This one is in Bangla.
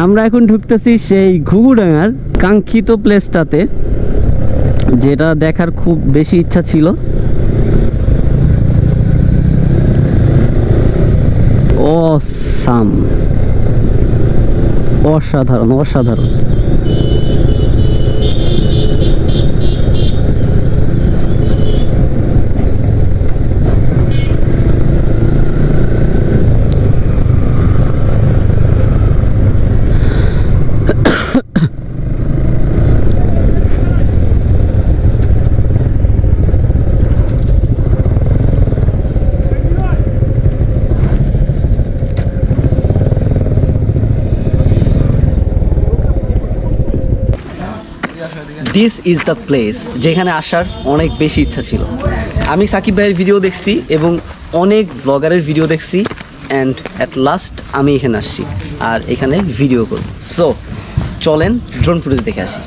আমরা এখন ঢুকতেছি সেই ঘুঘুডাঙ্গার কাঙ্ক্ষিত প্লেসটাতে, যেটা দেখার খুব বেশি ইচ্ছা ছিল। অসাম, অসাধারণ অসাধারণ। দিস ইজ দ্য প্লেস যেখানে আসার অনেক বেশি ইচ্ছা ছিল। আমি সাকিব ভাইয়ের ভিডিও দেখছি এবং অনেক ব্লগারের ভিডিও দেখছি, অ্যান্ড অ্যাট লাস্ট আমি এখানে আসছি আর এখানে ভিডিও করব। সো চলেন ড্রোন ফুটেজ দেখে আসি।